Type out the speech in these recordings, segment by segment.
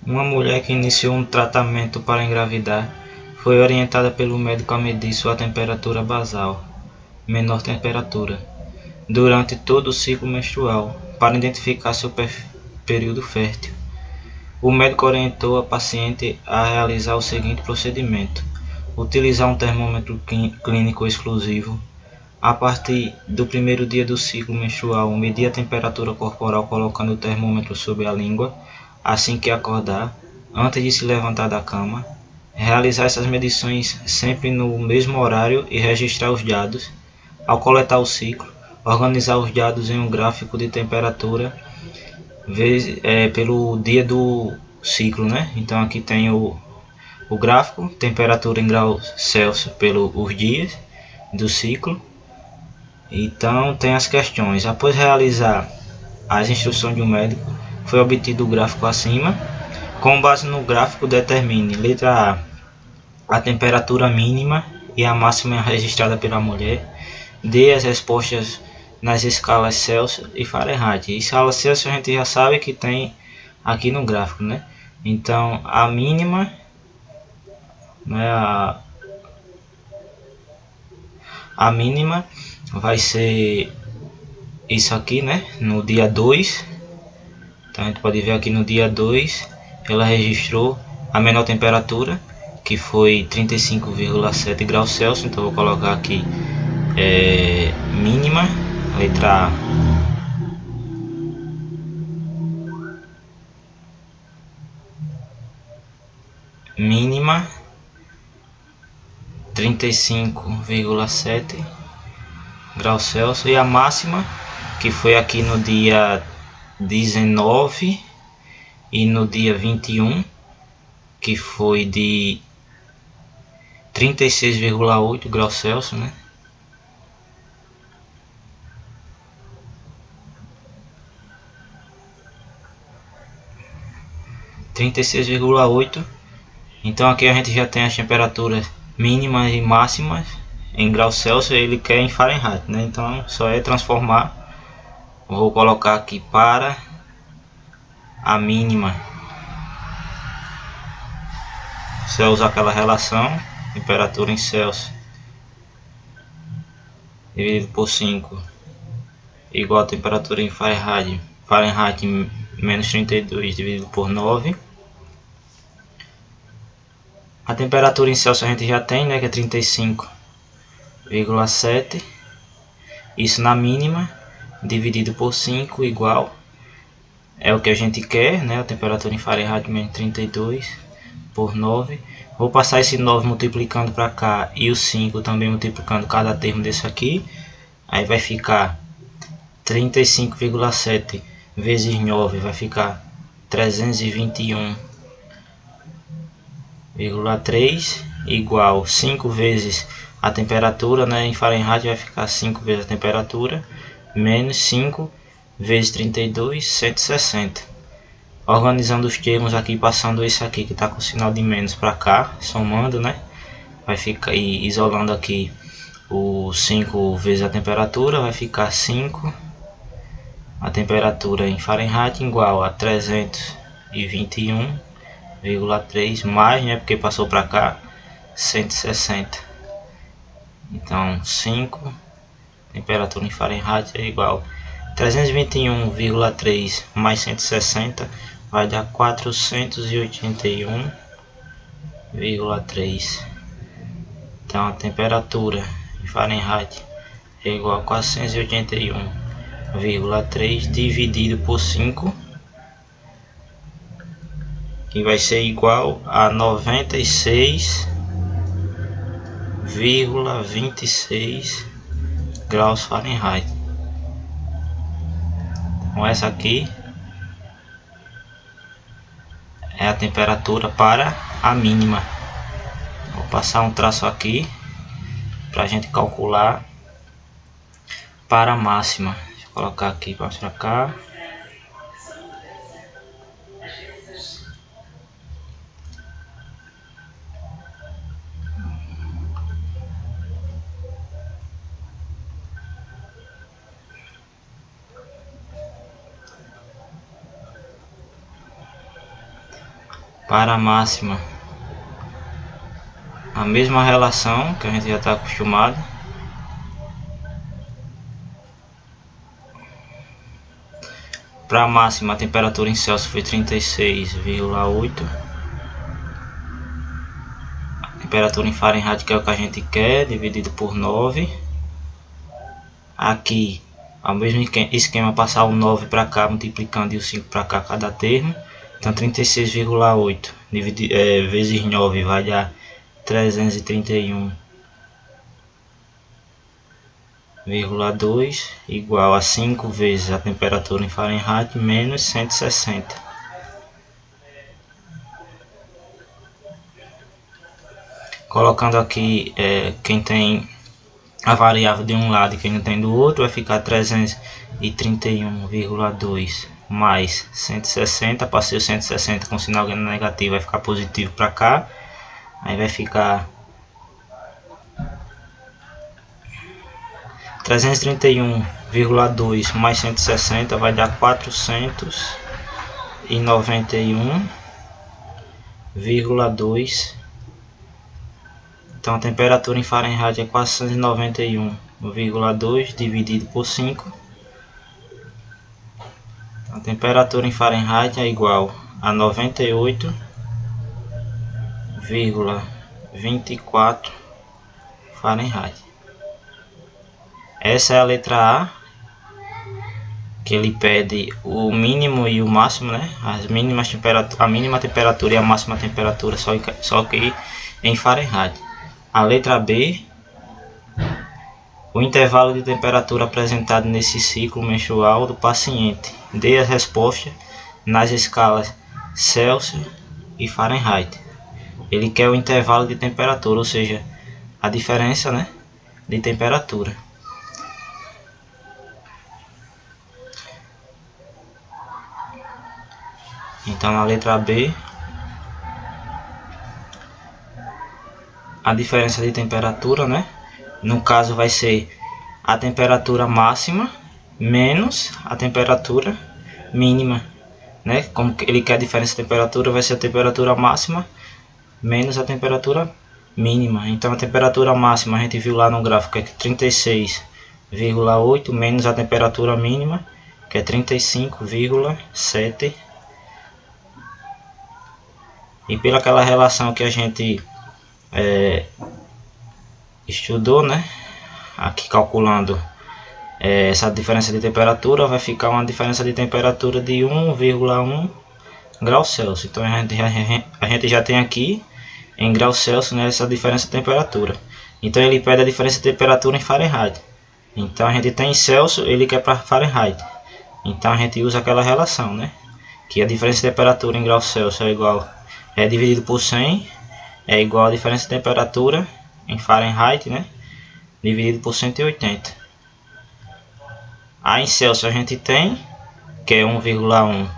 Uma mulher que iniciou um tratamento para engravidar foi orientada pelo médico a medir sua temperatura basal, menor temperatura, durante todo o ciclo menstrual, para identificar seu período fértil. O médico orientou a paciente a realizar o seguinte procedimento: utilizar um termômetro clínico exclusivo. A partir do primeiro dia do ciclo menstrual, medir a temperatura corporal colocando o termômetro sob a língua, assim que acordar, antes de se levantar da cama. Realizar essas medições sempre no mesmo horário e registrar os dados. Ao coletar o ciclo, organizar os dados em um gráfico de temperatura pelo dia do ciclo, né? Então aqui tem o gráfico, temperatura em graus Celsius pelos dias do ciclo. Então tem as questões. Após realizar as instruções do médico, foi obtido o gráfico acima. Com base no gráfico, determine: letra A temperatura mínima e a máxima registrada pela mulher. Dê as respostas nas escalas Celsius e Fahrenheit. E escala Celsius a gente já sabe que tem aqui no gráfico, né? Então a mínima, né, a mínima vai ser isso aqui, né? No dia 2. Então a gente pode ver aqui no dia 2 ela registrou a menor temperatura, que foi 35,7 graus Celsius. Então vou colocar aqui mínima, letra A. Mínima 35,7 graus Celsius, e a máxima, que foi aqui no dia 19 e no dia 21, que foi de 36,8 graus Celsius, né? (36,8). Então aqui a gente já tem as temperaturas mínimas e máximas em graus Celsius. Ele quer em Fahrenheit, né? Então só é transformar. Vou colocar aqui para a mínima. Você vai usar aquela relação: temperatura em Celsius dividido por 5 igual a temperatura em Fahrenheit. Fahrenheit menos 32 dividido por 9. A temperatura em Celsius a gente já tem, né, que é 35,7. Isso na mínima dividido por 5 igual, é o que a gente quer, né? A temperatura em Fahrenheit menos 32 por 9. Vou passar esse 9 multiplicando para cá e o 5 também multiplicando cada termo desse aqui. Aí vai ficar 35,7 vezes 9, vai ficar 321,3 igual 5 vezes a temperatura, né? Em Fahrenheit vai ficar 5 vezes a temperatura menos 5 vezes 32, 160. Organizando os termos aqui, passando esse aqui que está com sinal de menos para cá, somando, né? Vai ficar, e isolando aqui o 5 vezes a temperatura, vai ficar 5 a temperatura em Fahrenheit igual a 321,3 mais, né, porque passou para cá, 160. Então 5 temperatura em Fahrenheit é igual 321,3 mais 160 vai dar 481,3. Então a temperatura em Fahrenheit é igual a 481,3 dividido por 5, que vai ser igual a 96,26 graus Fahrenheit. Então essa aqui é a temperatura para a mínima. Vou passar um traço aqui para a gente calcular para a máxima. Deixa eu colocar aqui para mostrar cá. para a máxima, a mesma relação que a gente já está acostumado. Para a máxima, a temperatura em Celsius foi 36,8. A temperatura em Fahrenheit, que é o que a gente quer, dividido por 9. Aqui, ao mesmo esquema, passar o 9 para cá, multiplicando, e o 5 para cá, cada termo. Então 36,8 vezes 9 vai dar 331,2 igual a 5 vezes a temperatura em Fahrenheit menos 160. Colocando aqui quem tem a variável de um lado e quem não tem do outro, vai ficar 331,2 mais 160. Passei o 160 com sinal negativo, vai ficar positivo para cá. Aí vai ficar 331,2 mais 160 vai dar 491,2. Então a temperatura em Fahrenheit é 491,2 dividido por 5. A temperatura em Fahrenheit é igual a 98,24 Fahrenheit. Essa é a letra A, que ele pede o mínimo e o máximo, né? As mínimas a mínima temperatura e a máxima temperatura, só que em Fahrenheit. A letra B, o intervalo de temperatura apresentado nesse ciclo menstrual do paciente. Dê as respostas nas escalas Celsius e Fahrenheit. Ele quer o intervalo de temperatura, ou seja, a diferença, né, de temperatura. Então na letra B, a diferença de temperatura, né? No caso vai ser a temperatura máxima menos a temperatura mínima, né? Como ele quer a diferença de temperatura, vai ser a temperatura máxima menos a temperatura mínima. Então a temperatura máxima a gente viu lá no gráfico, é 36,8 menos a temperatura mínima, que é 35,7. E pela aquela relação que a gente estudou, né? Aqui calculando essa diferença de temperatura, vai ficar uma diferença de temperatura de 1,1 graus Celsius. Então a gente já tem aqui em graus Celsius, né, essa diferença de temperatura. Então ele pede a diferença de temperatura em Fahrenheit. Então a gente tem em Celsius, ele quer para Fahrenheit. Então a gente usa aquela relação, né? Que a diferença de temperatura em graus Celsius é dividido por 100 é igual a diferença de temperatura em Fahrenheit, né, dividido por 180. Aí em Celsius a gente tem que é 1,1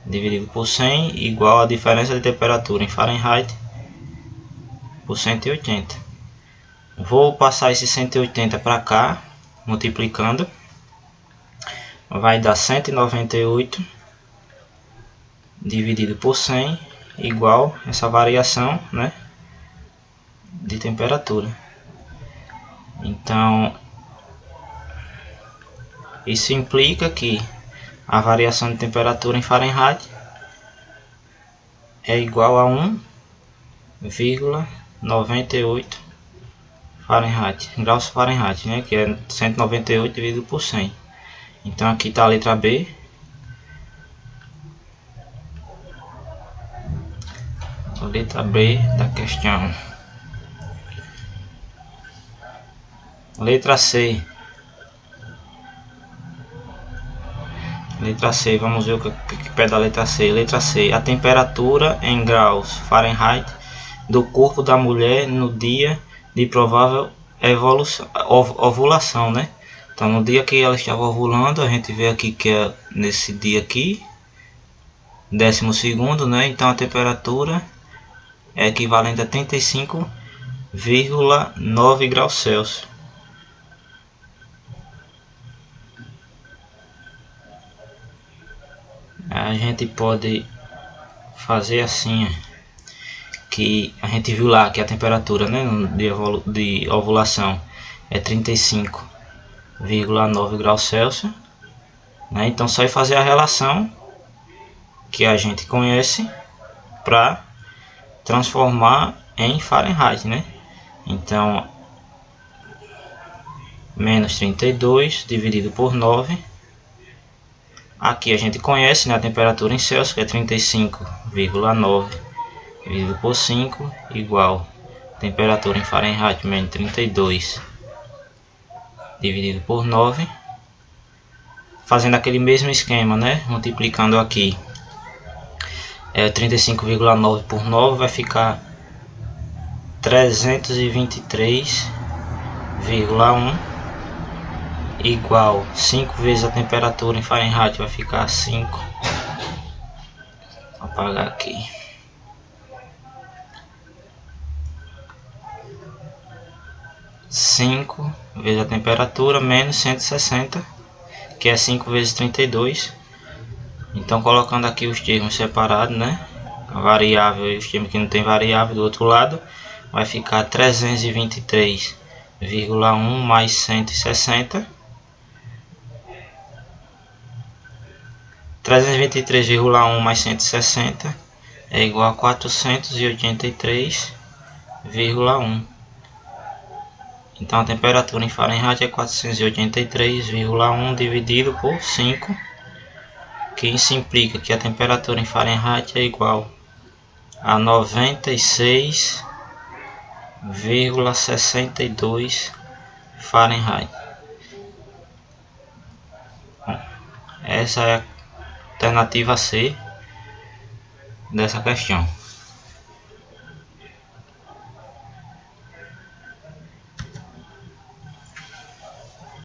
dividido por 100 igual a diferença de temperatura em Fahrenheit por 180. Vou passar esse 180 para cá, multiplicando, vai dar 198 dividido por 100 igual essa variação, né, de temperatura. Então isso implica que a variação de temperatura em Fahrenheit é igual a 1,98 Fahrenheit, graus Fahrenheit, né, que é 198 dividido por 100. Então aqui está a letra B. A letra B da questão. Letra C. Letra C, vamos ver o que pede a letra C. Letra C, a temperatura em graus Fahrenheit do corpo da mulher no dia de provável ovulação, né? Então no dia que ela estava ovulando, a gente vê aqui que é nesse dia aqui, 12º, né? Então a temperatura é equivalente a 35,9 graus Celsius. A gente pode fazer assim, que a gente viu lá que a temperatura, né, de ovulação é 35,9 graus Celsius, né? Então só ir fazer a relação que a gente conhece para transformar em Fahrenheit, né? Então menos 32 dividido por 9. Aqui a gente conhece, né, a temperatura em Celsius, que é 35,9 dividido por 5 igual temperatura em Fahrenheit menos 32 dividido por 9. Fazendo aquele mesmo esquema, né, multiplicando aqui 35,9 por 9 vai ficar 323,1 igual 5 vezes a temperatura em Fahrenheit vai ficar 5. Vou apagar aqui. 5 vezes a temperatura menos 160, que é 5 vezes 32. Então colocando aqui os termos separados, né, a variável e os termos que não tem variável do outro lado, vai ficar 323,1 mais 160. 323,1 mais 160 é igual a 483,1. Então a temperatura em Fahrenheit é 483,1 dividido por 5, que isso implica que a temperatura em Fahrenheit é igual a 96,62 Fahrenheit. Bom, essa é a alternativa C dessa questão.